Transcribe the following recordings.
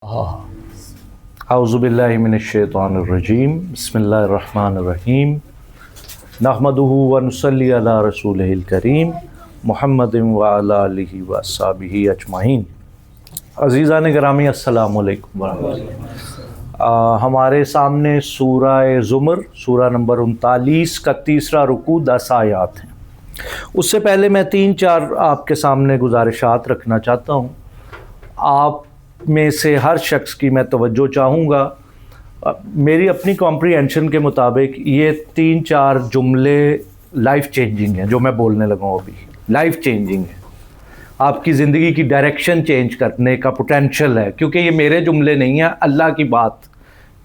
اعوذ باللہ من الشیطان الرجیم بسم اللہ الرحمن الرحیم نحمدہ ونصلی علی رسولہ الکریم محمد وعلی آلہ وصحبہ اجمعین۔ عزیزان گرامی السلام علیکم ورحمۃ اللہ۔ ہمارے سامنے سورہ زمر سورہ نمبر 39 کا تیسرا رکوع 10 آیات ہیں۔ اس سے پہلے میں 3-4 آپ کے سامنے گزارشات رکھنا چاہتا ہوں۔ آپ میں سے ہر شخص کی میں توجہ چاہوں گا۔ میری اپنی کمپریہنشن کے مطابق یہ 3-4 جملے لائف چینجنگ ہیں، جو میں بولنے لگا ہوں ابھی لائف چینجنگ ہے، آپ کی زندگی کی ڈائریکشن چینج کرنے کا پوٹینشیل ہے، کیونکہ یہ میرے جملے نہیں ہیں، اللہ کی بات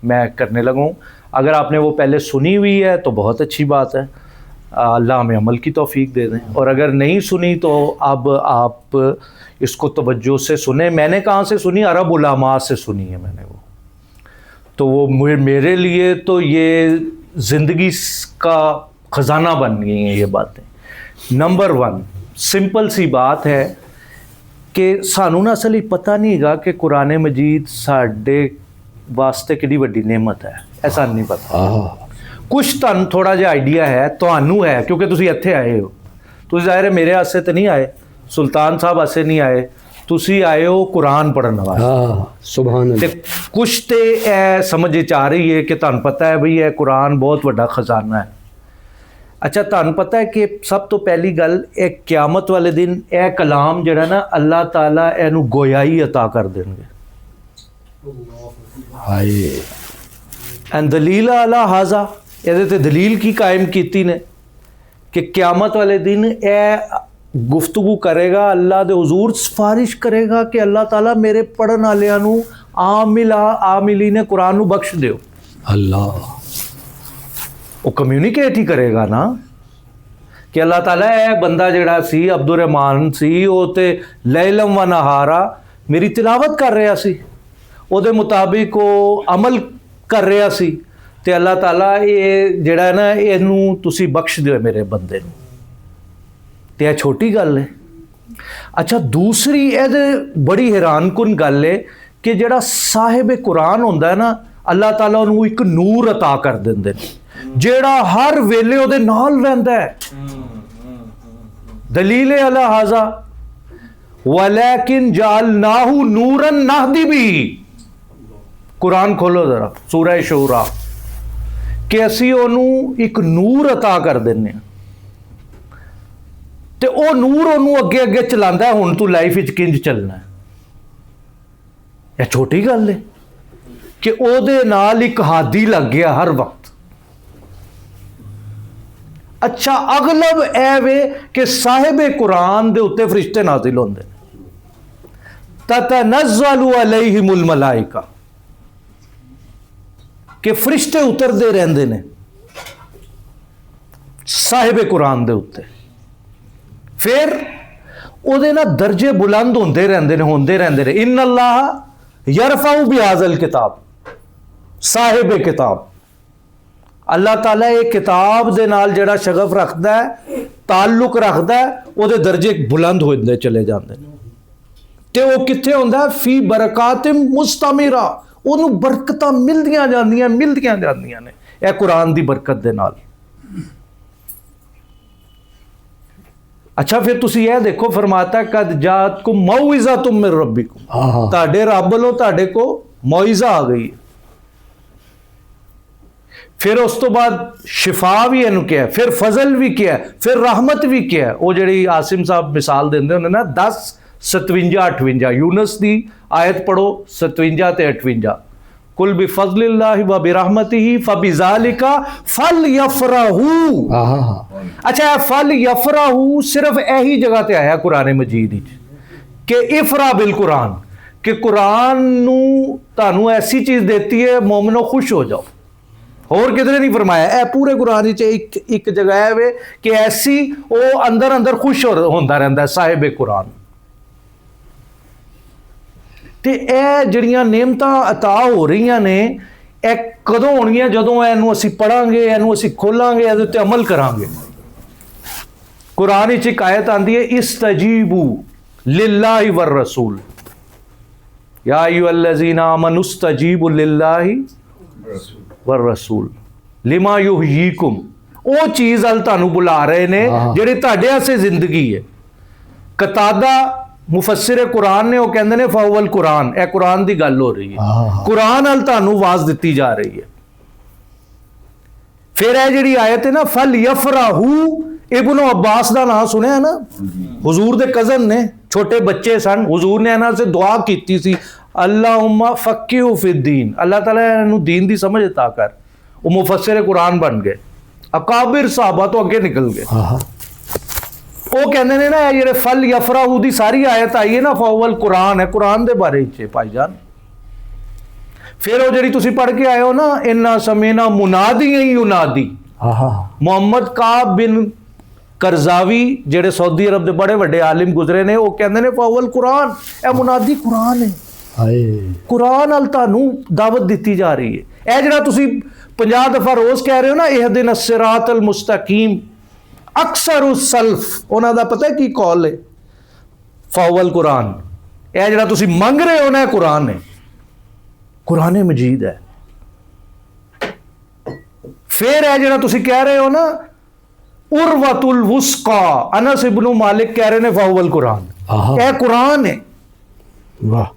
میں کرنے لگا ہوں۔ اگر آپ نے وہ پہلے سنی ہوئی ہے تو بہت اچھی بات ہے، اللہ ہمیں عمل کی توفیق دے دیں، اور اگر نہیں سنی تو اب آپ اس کو توجہ سے سنیں۔ میں نے کہاں سے سنی؟ عرب علماء سے سنی ہے میں نے وہ، تو وہ میرے لیے تو یہ زندگی کا خزانہ بن گئی ہیں یہ باتیں۔ نمبر 1 سمپل سی بات ہے کہ سانوں نہ اصل پتہ نہیں گا کہ قرآن مجید ساڈے واسطے کیڑی وڈی نعمت ہے، ایسا نہیں پتہ۔ کچھ تن تھوڑا جہا آئیڈیا ہے، تانوں ہے کیونکہ تسی اتھے آئے ہو۔ تسی ظاہر ہے میرے واسطے تو نہیں آئے، سلطان صاحب واسطے نہیں آئے، تسی آئے ہو قرآن پڑھن واسطے۔ سبحان اللہ۔ کچھ تے اے سمجھ آ رہی ہے کہ تانوں پتہ ہے بھئی اے قرآن بہت بڑا خزانہ ہے۔ اچھا تانوں پتہ ہے کہ سب تو پہلی گل اے قیامت والے دن اے کلام جڑا نا اللہ تعالیٰ اینو گویائی عطا کر دیں گے۔ دلیل علی ھذا، یہ تے دلیل کی قائم کیتی نے کہ قیامت والے دن اے گفتگو کرے گا، اللہ دے حضور سفارش کرے گا کہ اللہ تعالیٰ میرے پڑھن والیاں نو عاملین قرآن نو بخش دیو۔ اللہ وہ کمیونیکیٹ ہی کرے گا نا کہ اللہ تعالیٰ اے بندہ جڑا سی عبد الرحمان سی، وہ تے لیلم و نہارا میری تلاوت کر رہا سی، او دے مطابق وہ عمل کر رہا سی، تے اللہ تعالیٰ یہ جڑا ہے نا اینو تسی بخش دیو میرے بندے نو، تے یہ چھوٹی گل ہے۔ اچھا دوسری یہ بڑی حیران کن گل ہے کہ جڑا صاحب قرآن ہوندا ہے نا، اللہ تعالیٰ انہوں ایک نور عطا کر دیندے نے جیڑا ہر ویلے او دے نال رہندا ہے۔ دلیل علی ھذا ولیکن جعلناہ نورا نہدی بہ، قرآن کھولو ذرا سورہ شعراء، کہ اسی انہوں ایک نور عطا کر دینے ہیں تے او نور انہوں اگے اگے چلاندا ہے، ہن تو لائف وچ کنج چلنا ہے۔ یہ چھوٹی گل ہے کہ او دے نال ایک ہادی لگ گیا ہر وقت۔ اچھا اغلب اے وے کہ صاحب قرآن دے اتے فرشتے نازل ہوندے تتنزل علیہم الملائکہ، کہ فرشتے اتردے رہندے نے صاحب قرآن دے اتے، پھر او دے نا درجے بلند ہوندے رہندے نے۔ ان اللہ یرفع بہذا الکتاب، صاحب کتاب اللہ تعالیٰ ایک کتاب دے نال جڑا شغف رکھدا ہے، تعلق رکھدا ہے، او دے درجے بلند ہوندے چلے جاندے نے۔ تے وہ کتھے ہوندا ہے؟ فی برکات مستمرہ، انہوں برکتاں ملدیاں جاندیاں نے اے قرآن دی برکت دے نال۔ اچھا پھر تسی یہ دیکھو فرماتا ہے قد جاءتکم موعظۃ من ربکم، تہاڈے رب والوں تہاڈے کو موعظہ آ گئی ہے۔ پھر اس تو بعد شفا بھی اینو کیا ہے، پھر فضل بھی کیا ہے، پھر رحمت بھی کیا ہے۔ وہ جڑی عاصم صاحب مثال دیندے انہوں نے نا 10 57 58 یونس دی آیت پڑھو 57 تے 58، قل بفضل اللہ وبرحمتہ فبذالک فلیفرحوا۔ اچھا فلیفرحوا صرف یہی جگہ تے آیا قرآن مجید کہ افرح بالقرآن، کہ قرآن نو تانوں ایسی چیز دیتی ہے مومنو خوش ہو جاؤ، اور کدھر نہیں فرمایا۔ اے پورے قرآن ایک جگہ ہے وے کہ ایسی وہ اندر خوش ہوندا رہندا ہے صاحب قرآن۔ تے اے جڑیاں نعمتاں عطا ہو رہی نے اے کدوں ہونگیاں؟ جدوں اینو اسی پڑھاں گے، اینو اسی کھولاں گے، اے تے عمل کراں گے۔ قرآن وچ ایک آیت آندی ہے استجیبوا للہ والرسول، یا ایھا الذین آمنوا استجیبوا للہ والرسول لما یحییکم. وہ چیز ال تانوں بلا رہے نے جڑی تہاڈے واسطے زندگی ہے. قتادہ مفسر قرآن نے وہ کہندے نے فہو القرآن، اے قرآن دی گل ہو رہی ہے، قرآن ال تانوں واز دتی جا رہی ہے. پھر اے جڑی آیت ہے نا فَلْيَفْرَحُوا، ابن عباس دا نام سنیا نا، حضور دے کزن نے، چھوٹے بچے سن، حضور نے انہاں سے دعا کیتی سی اللہم فقہہ فی الدین، اللہ تعالیٰ انہوں دین دی سمجھ عطا کر. وہ مفسر قرآن بن گئے، اکابر صحابہ تو اگے نکل گئے. وہ کہندے نے نا یہ فَلْيَفْرَحُوا دی ساری آیت آئی ہے نا فَهُوَ القرآن ہے، قرآن دے بارے چ بھائی جان. پھر وہ جڑی تسی پڑھ کے آئے ہو نا اِنَّا سَمِعْنَا مُنَادِيًا يُنَادِي، محمد کعب بن کرزاوی جڑے سعودی عرب دے بڑے بڑے عالم گزرے نے، وہ کہندے نے فَهُوَ القرآن، اے منادی قرآن ہے، قرآن ال تانوں دعوت دیتی جا رہی ہے. اے جڑا تسی 50 دفعہ روز کہہ رہے ہو نا اہدنا الصراط المستقیم، اکثر السلف انہاں دا پتہ ہے کی قول ہے فَهُوَ القرآن. اے جڑا تسی منگ رہے ہو نا قرآن ہے، قرآن مجید ہے. پھر اے جڑا تسی کہہ رہے ہو نا عروۃ الوثقی، انس ابن مالک کہہ رہے نے فَهُوَ القرآن، اے قرآن ہے. واہ،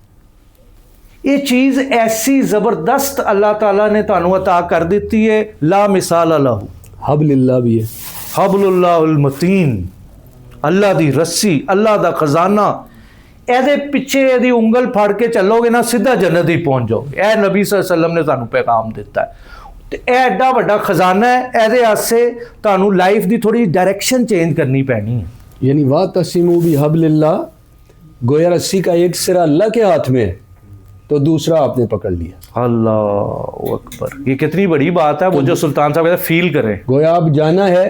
یہ چیز ایسی زبردست اللہ تعالیٰ نے تانوں عطا کر دیتی ہے، لا مثال لہ. حبل اللہ بھی ہے، حبل اللہ المتین، اللہ دی رسی، اللہ دا خزانہ. اے دے پیچھے اے دی انگل پھاڑ کے چلو گے نا سیدھا جنت ہی پہنچ جاؤ گے. اے نبی صلی اللہ علیہ وسلم نے تانوں پیغام دیتا ہے. تے اے ایڈا بڑا خزانہ ہے، اے دے واسطے تانوں لائف دی تھوڑی ڈائریکشن چینج کرنی پینی ہے. یعنی وَاعْتَصِمُوا بِحَبْلِ اللَّهِ، گویا رسی کا ایک سرا اللہ کے ہاتھ میں ہے تو دوسرا آپ نے پکڑ لیا. اللہ اکبر، یہ کتنی بڑی بات ہے. وہ جو سلطان صاحب کہتے ہیں فیل کریں، گویا آپ جانا ہے،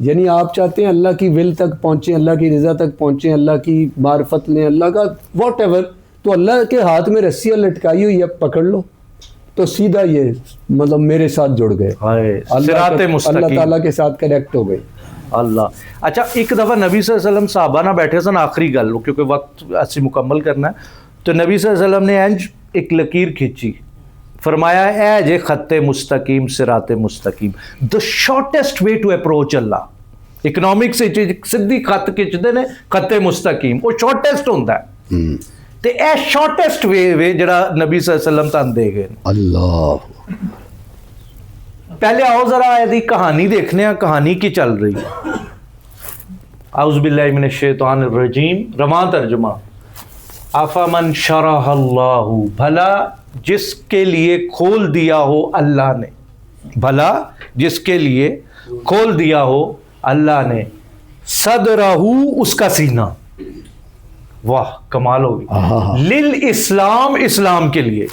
یعنی آپ چاہتے ہیں اللہ کی ول تک پہنچیں، اللہ کی رضا تک پہنچیں، اللہ کی معرفت لیں، اللہ کا واٹ ایور، تو اللہ کے ہاتھ میں رسیاں لٹکائی ہوئی اب پکڑ لو تو سیدھا یہ مطلب میرے ساتھ جڑ گئے، صراط مستقیم، اللہ تعالیٰ کے ساتھ کنیکٹ ہو گئے. اللہ. اچھا ایک دفعہ نبی صلی اللہ علیہ وسلم صحابہ نہ بیٹھے سن، آخری گل کیونکہ وقت اسی مکمل کرنا ہے، تو نبی صلی اللہ علیہ وسلم نے انج ایک لکیر کھینچی، فرمایا اے جے خط مستقیم، صراط مستقیم، دا شارٹیسٹ وے ٹو اپروچ اللہ. اکنامکس سیدھی خط کھچتے ہیں، خط مستقیم وہ شارٹیسٹ ہوتا ہے. تے اے شارٹیسٹ وے جڑا نبی صلی اللہ علیہ وسلم تان دے گئے. اللہ، پہلے آؤ ذرا ایدی کہانی دیکھنے ہیں، کہانی کی چل رہی ہے. اعوذ باللہ من الشیطان الرجیم، رواں ترجمہ. افمن شرح اللہ، بھلا جس کے لیے کھول دیا ہو اللہ نے، بھلا جس کے لیے کھول دیا ہو اللہ نے، صدرہ اس کا سینہ، واہ کمال ہوگی، للاسلام اسلام کے لیے،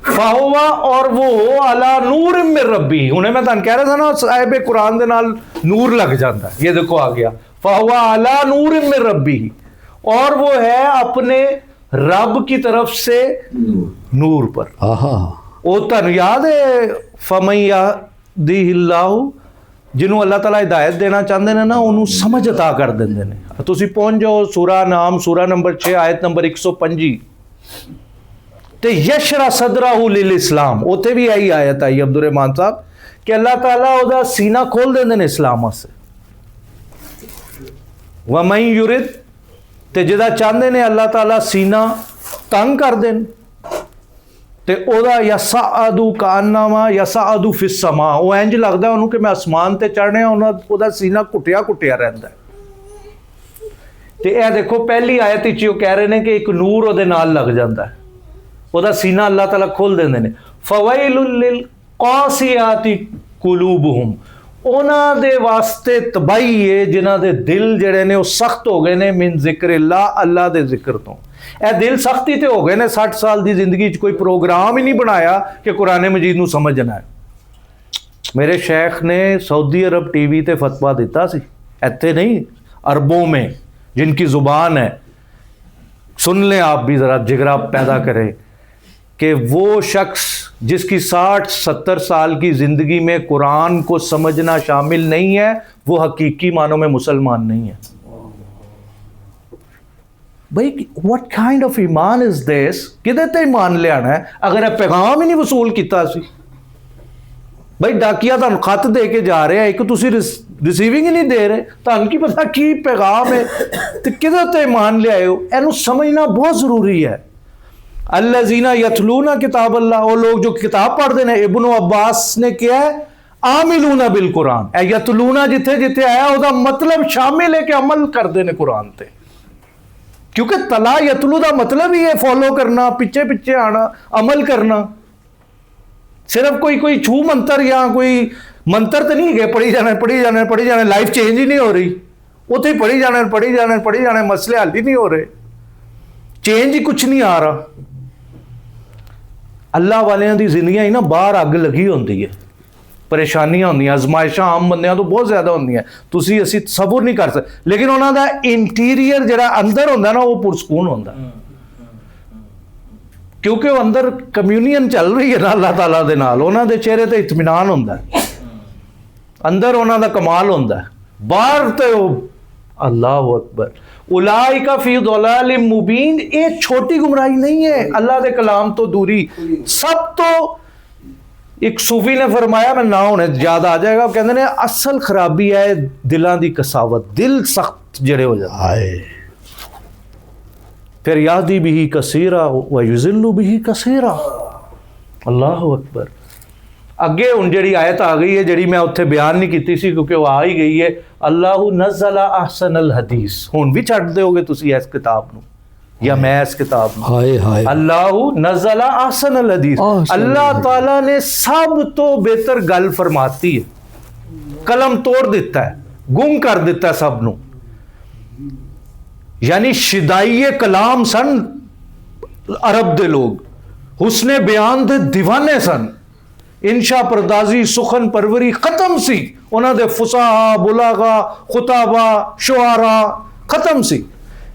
فہوا اور وہ علی نور من ربی. انہیں میں تان کہہ رہا تھا نا صاحب قرآن دے نال نور لگ جاتا ہے، یہ دیکھو آ گیا فہوا علی نور من ربی، اور وہ ہے اپنے رب کی طرف سے نور پر. وہ تن یاد ہے فمن یہدیہ اللہ، جنہوں اللہ تعالیٰ ہدایت دینا چاہتے ہیں نا انہوں سمجھ عطا کر دیندے نے. تسی پہنچ جاؤ سورہ نام، سورہ نمبر 6 آیت نمبر 125، تے یشرح صدرہ للاسلام، اوتے بھی آئی آیت آئی عبد الرحمان صاحب کہ اللہ تعالیٰ او دا سینہ کھول دیندے نے اسلام سے. وَمَن یُرِد، تے جدا چاہتے نے اللہ تعالیٰ سینہ تنگ کر دین، تے او دا یصعد کانما یصعد فی السماء، او انج لگدا انہوں کہ میں آسمان تے چڑھنے ہوں، او دا سینہ کٹیا کٹیا رہندا ہے. تے اے دیکھو پہلی آیت وچ کہہ رہے نے کہ ایک نور او دے نال لگ جاندا ہے، او دا سینہ اللہ تعالیٰ کھول دیندے نے. فویل للقاسیات قلوبہم، انہاں دے واسطے تباہی ہے جنہاں دے دل جڑے نے وہ سخت ہو گئے نے من ذکر اللہ، اللہ دے ذکر تو. اے دل سختی تے ہو گئے نے، 60 سال دی زندگی کوئی پروگرام ہی نہیں بنایا کہ قرآن مجید نو سمجھنا ہے. میرے شیخ نے سعودی عرب ٹی وی تے فتویٰ دیتا سی، ایتھے نہیں عربوں میں جن کی زبان ہے، سن لیں آپ بھی ذرا جگرا پیدا کریں، کہ وہ شخص جس کی 60-70 سال کی زندگی میں قرآن کو سمجھنا شامل نہیں ہے وہ حقیقی معنوں میں مسلمان نہیں ہے. بھائی what kind of ایمان is this, کدے تے ایمان لے آنا ہے اگر یہ پیغام ہی نہیں وصول کیتا سی. بھائی ڈاکیا تہن خط دے کے جا رہے ہیں, ایک تسی ریسیونگ ہی نہیں دے رہے, تہن کی پتہ کی پیغام ہے, تو کدے تے ایمان لے آئے ہو. اینو سمجھنا بہت ضروری ہے. الذین یتلون کتاب اللہ, وہ لوگ جو کتاب پڑھتے ہیں. ابن عباس نے کیا ہے, عاملون بالقرآن. اے یتلون جتھے جتھے آیا وہ مطلب شامل ہے کہ عمل کرتے ہیں قرآن تے, کیونکہ تلا یتلو دا مطلب ہی ہے فالو کرنا, پیچھے پیچھے آنا, عمل کرنا. صرف کوئی چھو منتر یا کوئی منتر تو نہیں ہے پڑھی جانا لائف چینج ہی نہیں ہو رہی, اتنے پڑھی جانا مسئلے حل ہی نہیں ہو رہے, چینج ہی کچھ نہیں آ رہا. اللہ والیاں دی زندگیاں ہی نا باہر اگ لگی ہوندی ہے, پریشانیاں ہوندیاں, آزمائشاں عام بندیاں تو بہت زیادہ ہوندیاں, تسی اسی تصور نہیں کر سکتے. لیکن انہاں دا انٹیریئر جڑا اندر ہوندا نا وہ پرسکون ہوندا, کیونکہ وہ اندر کمیونین چل رہی ہے نا اللہ تعالیٰ دے نال. انہاں دے چہرے تے اطمینان ہوندا ہے, اندر انہاں دا کمال ہوندا ہے, باہر تے اللہ اکبر. اولئک فی ضلال مبین, ایک چھوٹی گمراہی نہیں ہے, اللہ دے کلام تو دوری. سب تو ایک صوفی نے فرمایا, میں نہ ہونے یاد آ جائے گا, کہندے نے اصل خرابی ہے دلاں دی کساوت, دل سخت جڑے ہو جاتے ہیں. پھر یہدی بہ کثیرا ویضل بہ کثیرا. اللہ اکبر. اگے ہن جڑی آیت آ گئی ہے جڑی میں اتنے بیان نہیں کیتی سی کیونکہ وہ آ ہی گئی ہے, اللہ نزل احسن الحدیث. ہن بھی چھڈ دیو گے تسی اس کتاب نو یا میں اس کتاب نو؟ اللہ نزل احسن الحدیث, اللہ تعالیٰ نے سب تو بہتر گل فرماتی ہے, قلم توڑ دیتا ہے, گم کر دیتا ہے سب نو. یعنی شدائی کلام سن عرب دے لوگ, حسن بیان دے دیوانے سن, انشا پردازی سخن پروری ختم سی, انہاں دے فصاحہ بلاغا خطابہ شعراء ختم سی.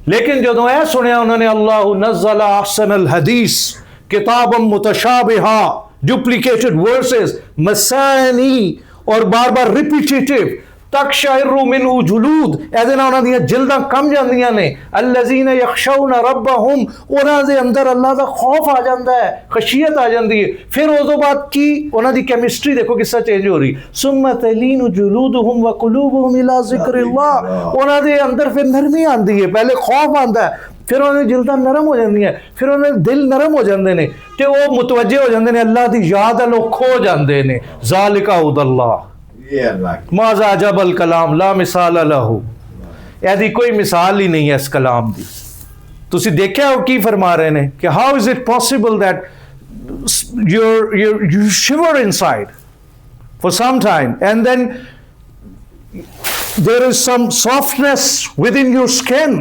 لیکن جدوں اے سنیا انہوں نے اللہ نزل احسن الحدیث کتابا متشابہا, ڈپلیکیٹڈ ورسز, مسانی اور بار بار ریپیٹیٹیو, تقشعر منہ جلود, ایسے نہ انہاں دیاں جلداں کم جاندیاں نے. الذین یخشون ربہم, انہاں دے اندر اللہ دا خوف آ جاندا ہے, خشیت آ جاندی ہے. پھر اس تو بعد کی انہاں دی کیمسٹری دیکھو کس طرح چینج ہو رہی. ثم تلین جلودہم وقلوبہم الی ذکر اللہ, انہاں دے اندر پھر نرمی آندی ہے, پہلے خوف آندا ہے, پھر انہاں دی جلداں نرم ہو جاندی ہیں, پھر انہاں دے دل نرم ہو جاندے نے, تے وہ متوجہ ہو جاندے نے اللہ دی یاد ال کھو جاندے نے. ذالک ہدی اللہ ماذا جب الکلام لا مثال لہو. ایسی کوئی مثال ہی نہیں ہے اس کلام دی. تسی دیکھا ہو کی فرما رہے ہیں کہ how is it possible that you shiver inside for some time and then there is some softness within your skin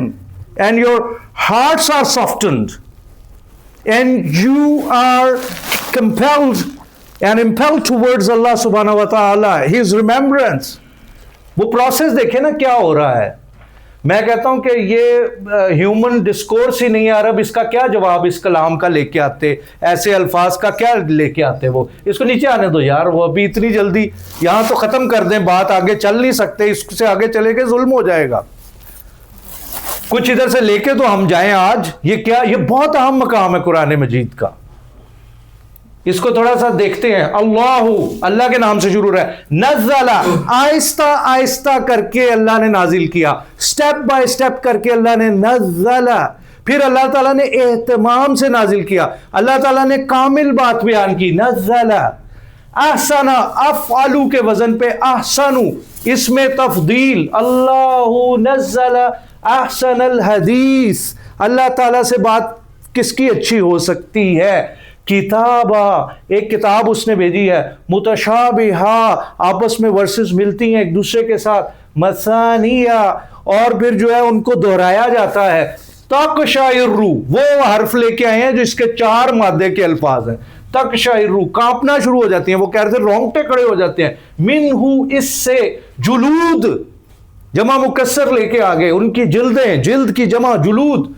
and your hearts are softened and you are compelled and impelled towards Allah subhanahu wa ta'ala, his remembrance. وہ process دیکھیں نا کیا ہو رہا ہے. میں کہتا ہوں کہ یہ ہیومن ڈسکورس ہی نہیں آ رہا, اس کا کیا جواب اس کلام کا لے کے آتے, ایسے الفاظ کا کیا لے کے آتے. وہ اس کو نیچے آنے دو یار, وہ ابھی اتنی جلدی یہاں تو ختم کر دیں بات, آگے چل نہیں سکتے, اس سے آگے چلے کے ظلم ہو جائے گا. کچھ ادھر سے لے کے تو ہم جائیں آج. یہ کیا, یہ بہت اہم مقام ہے قرآن مجید کا. اس کو تھوڑا سا دیکھتے ہیں. اللہ کے نام سے شروع ہے. نزل, آہستہ آہستہ کر کے اللہ نے نازل کیا, سٹیپ بائی سٹیپ کر کے اللہ نے نزل. پھر اللہ تعالیٰ نے اہتمام سے نازل کیا, اللہ تعالیٰ نے کامل بات بیان کی. نزل احسن, افعلو کے وزن پہ احسن, اس میں تفضیل. اللہ نزل احسن الحدیث, اللہ تعالیٰ سے بات کس کی اچھی ہو سکتی ہے. کتابہ, ایک کتاب اس نے بھیجی ہے. متشابہہ, آپس میں ورسز ملتی ہیں ایک دوسرے کے ساتھ. مثانیہ, اور پھر جو ہے ان کو دہرایا جاتا ہے. تقشعر, وہ حرف لے کے آئے ہیں جو اس کے 4 مادے کے الفاظ ہیں. تقشعر, کانپنا شروع ہو جاتی ہیں, وہ کہہ رہے تھے رونگٹے کھڑے ہو جاتے ہیں. منہ, اس سے. جلود, جمع مکسر لے کے آگے, ان کی جلدیں, جلد کی جمع جلود.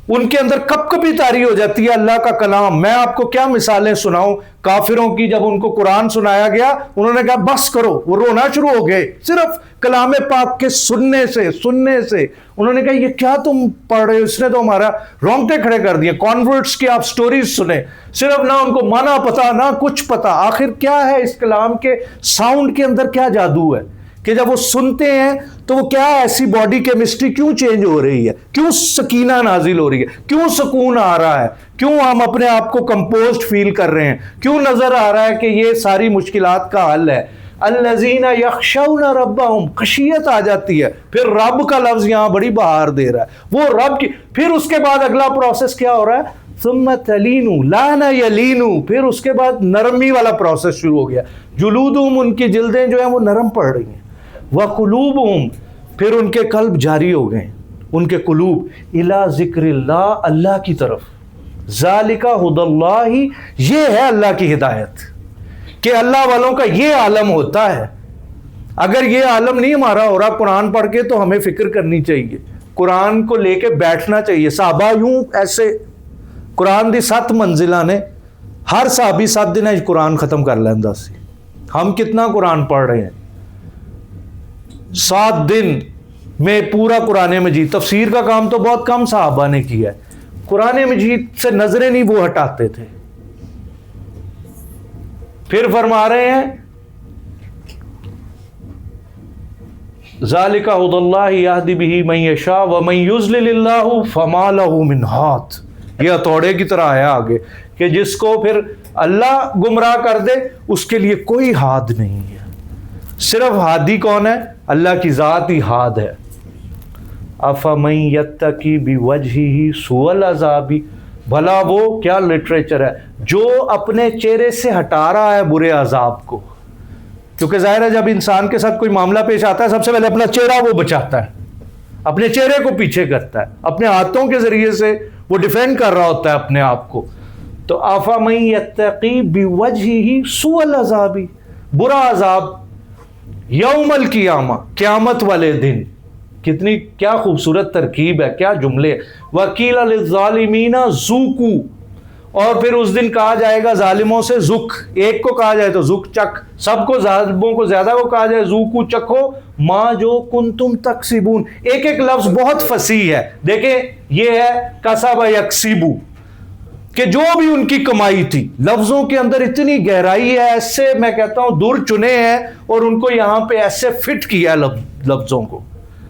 ان کے اندر کب کبھی طاری ہو جاتی ہے اللہ کا کلام. میں آپ کو کیا مثالیں سناؤں کافروں کی. جب ان کو قرآن سنایا گیا انہوں نے کہا بس کرو, وہ رونا شروع ہو گئے صرف کلام پاک کے سننے سے. انہوں نے کہا یہ کیا تم پڑھ رہے ہو, اس نے تو ہمارا رونگٹے کھڑے کر دیے. کانورٹس کی آپ سٹوریز سنیں, صرف نہ ان کو معنی پتا نہ کچھ پتا. آخر کیا ہے اس کلام کے ساؤنڈ کے اندر کیا جادو ہے کہ جب وہ سنتے ہیں تو وہ کیا ایسی باڈی کیمسٹری کیوں چینج ہو رہی ہے, کیوں سکینہ نازل ہو رہی ہے, کیوں سکون آ رہا ہے, کیوں ہم اپنے آپ کو کمپوزڈ فیل کر رہے ہیں, کیوں نظر آ رہا ہے کہ یہ ساری مشکلات کا حل ہے. الذین یخشون ربہم, خشیت آ جاتی ہے. پھر رب کا لفظ یہاں بڑی بہار دے رہا ہے, وہ رب کی. پھر اس کے بعد اگلا پروسیس کیا ہو رہا ہے, ثم تلین لان یلین, پھر اس کے بعد نرمی والا پروسیس شروع ہو گیا. جلودہم, ان کی جلدیں جو ہیں وہ نرم پڑ رہی ہیں. وقلوبہم, پھر ان کے قلب جاری ہو گئے, ان کے قلوب الی ذکر اللہ, اللہ کی طرف. ذالک ھدی اللہ, یہ ہے اللہ کی ہدایت کہ اللہ والوں کا یہ عالم ہوتا ہے. اگر یہ عالم نہیں ہمارا ہو رہا قرآن پڑھ کے تو ہمیں فکر کرنی چاہیے, قرآن کو لے کے بیٹھنا چاہیے. صحابہ یوں ایسے قرآن دی 7 منزلہ نے, ہر صحابی 7 دن قرآن ختم کر لیندہ سی. ہم کتنا قرآن پڑھ رہے ہیں 7 دن میں پورا قرآن مجید. تفسیر کا کام تو بہت کم صحابہ نے کیا ہے, قرآن مجید سے نظریں نہیں وہ ہٹاتے تھے. پھر فرما رہے ہیں ذالک ھدی اللہ یہدی بہ من یشاء ومن یضلل اللہ فما لہ من ہاد. یہ ہتھوڑے کی طرح ہے آگے کہ جس کو پھر اللہ گمراہ کر دے اس کے لیے کوئی ہاد نہیں ہے. صرف ہادی کون ہے, اللہ کی ذات ہی ہاد ہے. افمن یتقی بوجہہ سوء العذاب, بھلا وہ کیا لٹریچر ہے جو اپنے چہرے سے ہٹا رہا ہے برے عذاب کو. کیونکہ ظاہر ہے جب انسان کے ساتھ کوئی معاملہ پیش آتا ہے سب سے پہلے اپنا چہرہ وہ بچاتا ہے, اپنے چہرے کو پیچھے کرتا ہے, اپنے ہاتھوں کے ذریعے سے وہ ڈیفینڈ کر رہا ہوتا ہے اپنے آپ کو. تو افمن یتقی بوجہہ سوء العذاب, برا عذاب یوم القیامہ, قیامت والے دن. کتنی کیا خوبصورت ترکیب ہے, کیا جملے. وقیل للظالمین ذوقوا, اور پھر اس دن کہا جائے گا ظالموں سے ذق, ایک کو کہا جائے تو ذق چک, سب کو ظالموں کو زیادہ کو کہا جائے ذوقوا چکھو ما جو کنتم تکسبون. ایک ایک لفظ بہت فصیح ہے. دیکھیں یہ ہے کسب یکسب, کہ جو بھی ان کی کمائی تھی. لفظوں کے اندر اتنی گہرائی ہے, ایسے میں کہتا ہوں در چنے ہیں اور ان کو یہاں پہ ایسے فٹ کیا لفظوں کو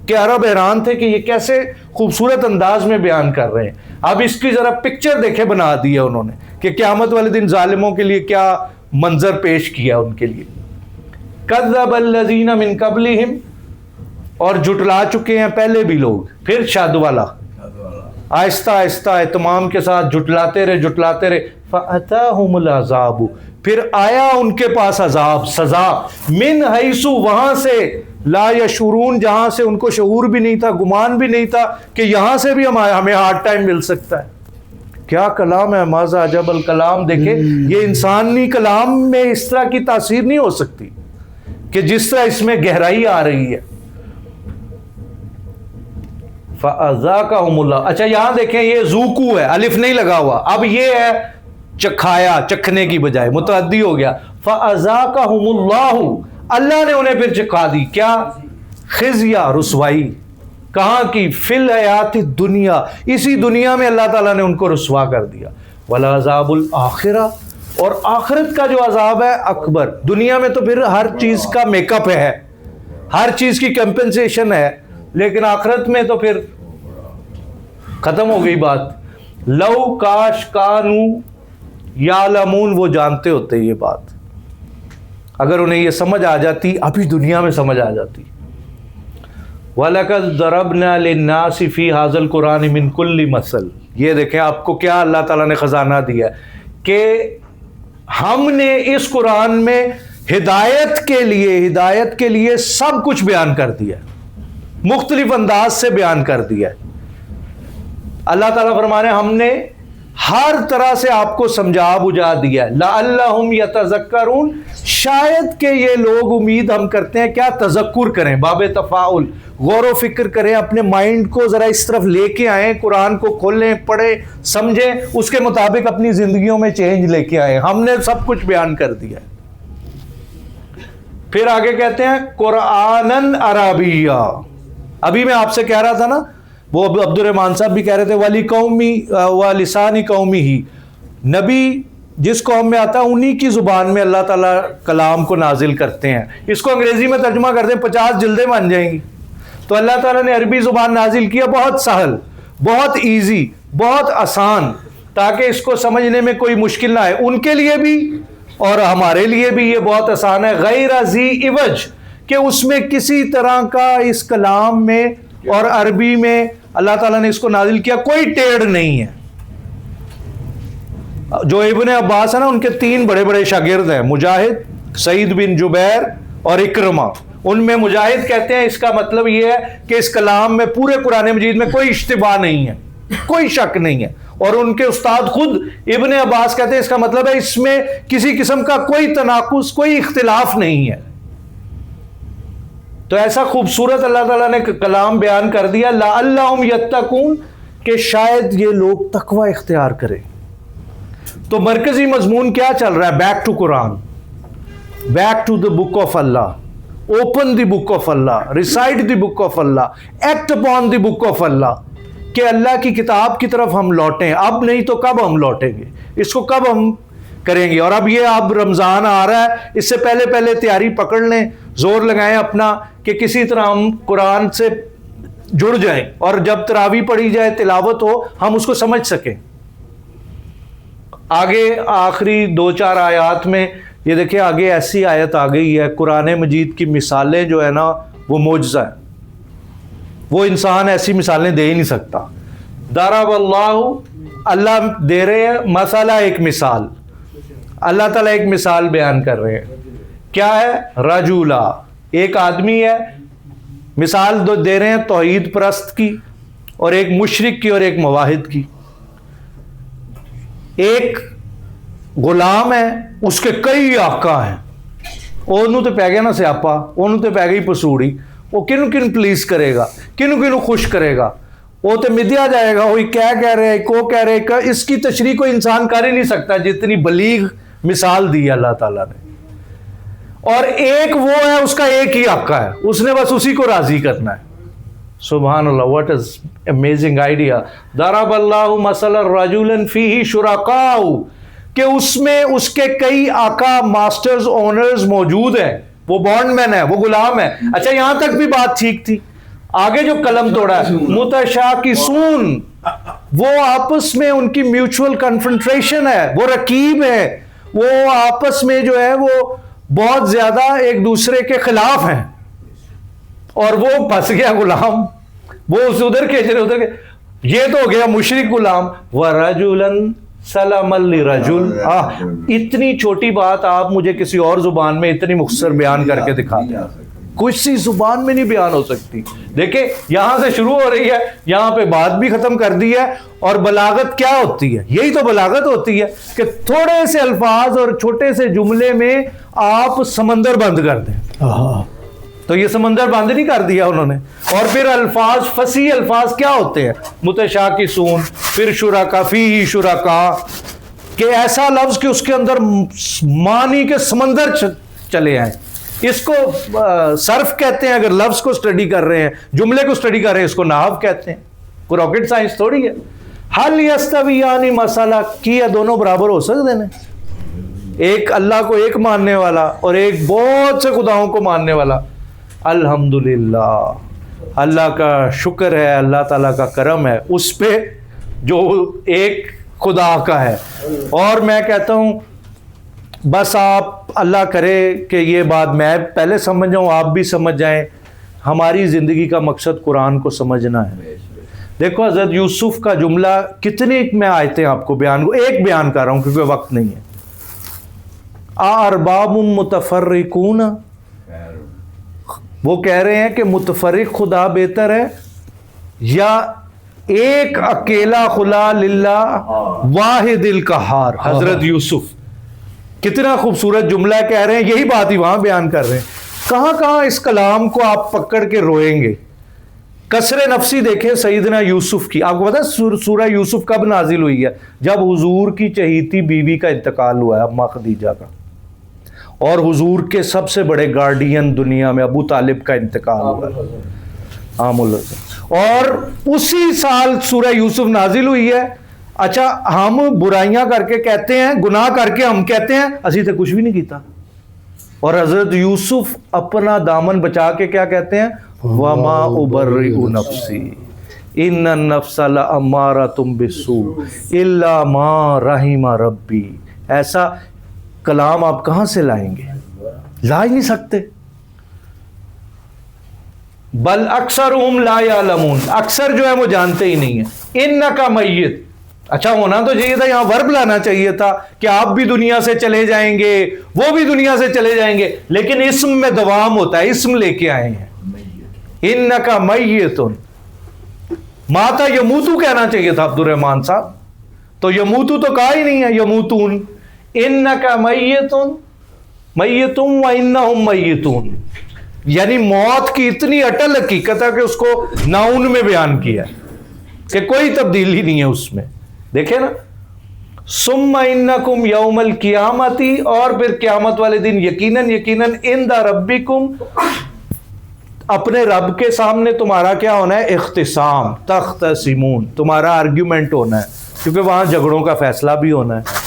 کہ عرب حیران تھے کہ یہ کیسے خوبصورت انداز میں بیان کر رہے ہیں. اب اس کی ذرا پکچر دیکھے بنا دی ہے انہوں نے کہ قیامت والے دن ظالموں کے لیے کیا منظر پیش کیا ان کے لیے. کذب الذین من قبلہم, اور جھٹلا چکے ہیں پہلے بھی لوگ. پھر شاد والا آہستہ آہستہ اہتمام کے ساتھ جھٹلاتے رہے. فأتاہم العذاب, پھر آیا ان کے پاس عذاب, سزا. من حیث, وہاں سے, لا یشعرون, جہاں سے ان کو شعور بھی نہیں تھا, گمان بھی نہیں تھا کہ یہاں سے بھی ہمیں ہارڈ ٹائم مل سکتا ہے. کیا کلام ہے, ماذا عجب الکلام. دیکھیں یہ انسانی کلام میں اس طرح کی تاثیر نہیں ہو سکتی کہ جس طرح اس میں گہرائی آ رہی ہے. فَأَذَاقَهُمُ اللَّهُ, اچھا یہاں دیکھیں یہ ذوقوا ہے, الف نہیں لگا ہوا. اب یہ ہے چکھایا, چکھنے کی بجائے متعدی ہو گیا. فَأَذَاقَهُمُ اللَّهُ, اللہ نے انہیں پھر چکھا دی. کیا خزی, رسوائی. کہاں کی, فی الحیات الدنیا, اسی دنیا میں اللہ تعالیٰ نے ان کو رسوا کر دیا. وَلَعَذَابُ الْآخِرَةِ, اور آخرت کا جو عذاب ہے اکبر. دنیا میں تو پھر ہر چیز کا میک اپ ہے, ہر چیز کی کمپنسیشن ہے, لیکن آخرت میں تو پھر ختم ہو گئی بات. لو کاش کانو یعلمون, وہ جانتے ہوتے یہ بات, اگر انہیں یہ سمجھ آ جاتی, ابھی دنیا میں سمجھ آ جاتی. وَلَقَدْ ضَرَبْنَا لِلنَّاسِ فِي هَذَا الْقُرْآنِ مِنْ كُلِّ مَثَلٍ. یہ دیکھیں آپ کو کیا اللہ تعالیٰ نے خزانہ دیا کہ ہم نے اس قرآن میں ہدایت کے لیے سب کچھ بیان کر دیا, مختلف انداز سے بیان کر دیا. اللہ تعالیٰ فرما رہے ہیں ہم نے ہر طرح سے آپ کو سمجھا بجھا دیا ہے. لعلہم یتذکرون, شاید کہ یہ لوگ امید ہم کرتے ہیں کیا تذکر کریں, باب تفاعل, غور و فکر کریں, اپنے مائنڈ کو ذرا اس طرف لے کے آئیں, قرآن کو کھولیں, پڑھیں, سمجھیں, اس کے مطابق اپنی زندگیوں میں چینج لے کے آئیں. ہم نے سب کچھ بیان کر دیا ہے. پھر آگے کہتے ہیں قرآنً عربیہ. ابھی میں آپ سے کہہ رہا تھا نا, وہ عبد الرحمان صاحب بھی کہہ رہے تھے ولی قومی و لسانی قومی ہی, نبی جس قوم میں آتا ہے انہی کی زبان میں اللہ تعالیٰ کلام کو نازل کرتے ہیں. اس کو انگریزی میں ترجمہ کرتے ہیں 50 جلدیں بن جائیں گی. تو اللہ تعالیٰ نے عربی زبان نازل کیا, بہت سہل, بہت ایزی, بہت آسان, تاکہ اس کو سمجھنے میں کوئی مشکل نہ آئے. ان کے لیے بھی اور ہمارے لیے بھی یہ بہت آسان ہے. غیر ذی عوج, کہ اس میں کسی طرح کا اس کلام میں اور عربی میں اللہ تعالیٰ نے اس کو نازل کیا کوئی ٹیڑھ نہیں ہے. جو ابن عباس ہے نا, ان کے 3 بڑے بڑے شاگرد ہیں, مجاہد, سعید بن جبیر اور اکرمہ. ان میں مجاہد کہتے ہیں اس کا مطلب یہ ہے کہ اس کلام میں, پورے قرآن مجید میں کوئی اشتباہ نہیں ہے, کوئی شک نہیں ہے. اور ان کے استاد خود ابن عباس کہتے ہیں اس کا مطلب ہے اس میں کسی قسم کا کوئی تناقض, کوئی اختلاف نہیں ہے. تو ایسا خوبصورت اللہ تعالیٰ نے کلام بیان کر دیا, لعلہم یتقون, کہ شاید یہ لوگ تقوی اختیار کریں. تو مرکزی مضمون کیا چل رہا ہے؟ Back to Quran, back to the book of Allah, open the book of Allah, recite the book of Allah, act upon the book of Allah, کہ اللہ کی کتاب کی طرف ہم لوٹیں. اب نہیں تو کب ہم لوٹیں گے, اس کو کب ہم کریں گے؟ اور اب یہ اب رمضان آ رہا ہے, اس سے پہلے تیاری پکڑ لیں, زور لگائیں اپنا کہ کسی طرح ہم قرآن سے جڑ جائیں, اور جب تراویح پڑھی جائے, تلاوت ہو, ہم اس کو سمجھ سکیں. آگے آخری 2-4 آیات میں یہ دیکھیں, آگے ایسی آیت آ گئی ہے, قرآن مجید کی مثالیں جو ہے نا وہ معجزہ ہے, وہ انسان ایسی مثالیں دے ہی نہیں سکتا. ضرب اللہ, اللہ دے رہے ہیں مثلا, ایک مثال, اللہ تعالیٰ ایک مثال بیان کر رہے ہیں. کیا ہے؟ رجولا, ایک آدمی ہے, مثال دے رہے ہیں توحید پرست کی, اور ایک مشرک کی, اور ایک موحد کی. ایک غلام ہے, اس کے کئی آقا ہیں, انہوں تو پی گیا نا سیاپا, انہوں تو پی گئی پسوڑی, وہ کنوں پلیز کرے گا, کنوں خوش کرے گا, وہ تو مدیا جائے گا, وہی کیا کہہ رہے, کو کہہ رہے, اس کی تشریح کوئی انسان کر ہی نہیں سکتا جتنی بلیغ مثال دی اللہ تعالیٰ نے. اور ایک وہ ہے, اس کا ایک ہی آقا ہے, اس نے بس اسی کو راضی کرنا ہے. سبحان اللہ, واٹ از امیزنگ آئیڈیا. ضرب اللہ مثلا رجلا فیہ شرکاء, کہ اس میں اس کے کئی آقا, ماسٹرز, اونرز موجود ہیں, وہ بانڈ مین ہے, وہ غلام ہے. اچھا, یہاں تک بھی بات ٹھیک تھی. آگے جو قلم توڑا ہے, متشاکسون, وہ آپس میں ان کی میوچول کنفرنٹریشن ہے, وہ رقیب ہے, وہ آپس میں جو ہے وہ بہت زیادہ ایک دوسرے کے خلاف ہیں. اور وہ پھنس گیا غلام, وہ اس ادھر کے ادھر کے, یہ تو ہو گیا مشرک غلام. وَرَجُلًا سَلَمًا لِرَجُلٍ, اتنی چھوٹی بات آپ مجھے کسی اور زبان میں اتنی مختصر بیان کر کے دکھا دیں, کسی زبان میں نہیں بیان ہو سکتی. دیکھیں یہاں سے شروع ہو رہی ہے, یہاں پہ بات بھی ختم کر دی ہے. اور بلاغت کیا ہوتی ہے؟ یہی تو بلاغت ہوتی ہے کہ تھوڑے سے الفاظ اور چھوٹے سے جملے میں آپ سمندر بند کر دیں. تو یہ سمندر بند نہیں کر دیا انہوں نے. اور پھر الفاظ, فصیح الفاظ کیا ہوتے ہیں؟ متشاکسون, پھر شرکا, فیہ شرکا, کہ ایسا لفظ کہ اس کے اندر معنی کے سمندر چلے آئیں. اس کو صرف کہتے ہیں, اگر لفظ کو سٹڈی کر رہے ہیں, جملے کو سٹڈی کر رہے ہیں, اس کو نحو کہتے ہیں. کوئی راکٹ سائنس تھوڑی ہے. حل یستویان مسئلہ, کیا دونوں برابر ہو سکتے ہیں؟ ایک اللہ کو ایک ماننے والا اور ایک بہت سے خداؤں کو ماننے والا. الحمدللہ, اللہ کا شکر ہے, اللہ تعالیٰ کا کرم ہے اس پہ جو ایک خدا کا ہے. اور میں کہتا ہوں بس آپ اللہ کرے کہ یہ بات میں پہلے سمجھ جاؤں, آپ بھی سمجھ جائیں. ہماری زندگی کا مقصد قرآن کو سمجھنا ہے. دیکھو حضرت یوسف کا جملہ, کتنے میں آیتیں آپ کو بیان, ایک بیان کر رہا ہوں کیونکہ وقت نہیں ہے. ارباب متفرقون, وہ کہہ رہے ہیں کہ متفرق خدا بہتر ہے یا ایک اکیلا خلا للہ واحد القہار، حضرت یوسف. کتنا خوبصورت جملہ کہہ رہے ہیں، یہی بات ہی وہاں بیان کر رہے ہیں. کہاں کہاں اس کلام کو آپ پکڑ کے روئیں گے. کسر نفسی دیکھیں سیدنا یوسف کی. آپ کو پتا ہے سورہ یوسف کب نازل ہوئی ہے؟ جب حضور کی چہیتی بیوی کا انتقال ہوا ہے، اماں خدیجہ کا، اور حضور کے سب سے بڑے گارڈین دنیا میں ابو طالب کا انتقال ہوا ہے، عام الحسن. اور اسی سال سورہ یوسف نازل ہوئی ہے. اچھا ہم برائیاں کر کے کہتے ہیں، گناہ کر کے ہم کہتے ہیں اسی تو کچھ بھی نہیں کیتا. اور حضرت یوسف اپنا دامن بچا کے کیا کہتے ہیں؟ وَمَا أُبَرِّئُ نَفْسِي إِنَّ النَّفْسَ لَأَمَّارَةٌ بِالسُّوءِ إِلَّا مَا رَحِمَ رَبِّي. ایسا کلام آپ کہاں سے لائیں گے؟ لا ہی نہیں سکتے. بل اکثرہم لا یعلمون، اکثر جو ہے وہ جانتے ہی نہیں ہیں. انکا میت، اچھا ہونا تو چاہیے تھا، یہاں ورب لانا چاہیے تھا کہ آپ بھی دنیا سے چلے جائیں گے، وہ بھی دنیا سے چلے جائیں گے، لیکن اسم میں دوام ہوتا ہے، اسم لے کے آئے ہیں. انکا میتن. ماتا یموتو کہنا چاہیے تھا عبد الرحمن صاحب، تو یموتو تو کہا ہی نہیں ہے، یموتون. انکا میتن میتم و انہم میتون، یعنی موت کی اتنی اٹل حقیقت ہے کہ اس کو ناؤن میں بیان کیا ہے کہ کوئی تبدیلی نہیں ہے اس میں. دیکھیں نا، ثم انکم یوم القیامتی، اور پھر قیامت والے دن یقیناً عند ربکم، اپنے رب کے سامنے تمہارا کیا ہونا ہے؟ اختصام، تختصمون، تمہارا آرگیومنٹ ہونا ہے، کیونکہ وہاں جھگڑوں کا فیصلہ بھی ہونا ہے.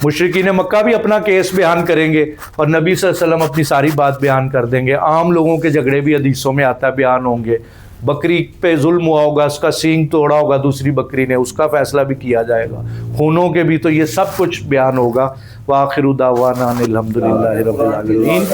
مشرکین مکہ بھی اپنا کیس بیان کریں گے اور نبی صلی اللہ علیہ وسلم اپنی ساری بات بیان کر دیں گے. عام لوگوں کے جھگڑے بھی حدیثوں میں آتا ہے، بیان ہوں گے. بکری پہ ظلم ہوا ہوگا، اس کا سینگ توڑا ہوگا دوسری بکری نے، اس کا فیصلہ بھی کیا جائے گا. خونوں کے بھی، تو یہ سب کچھ بیان ہوگا. وآخر دعوانا ان الحمد للہ رب العالمین.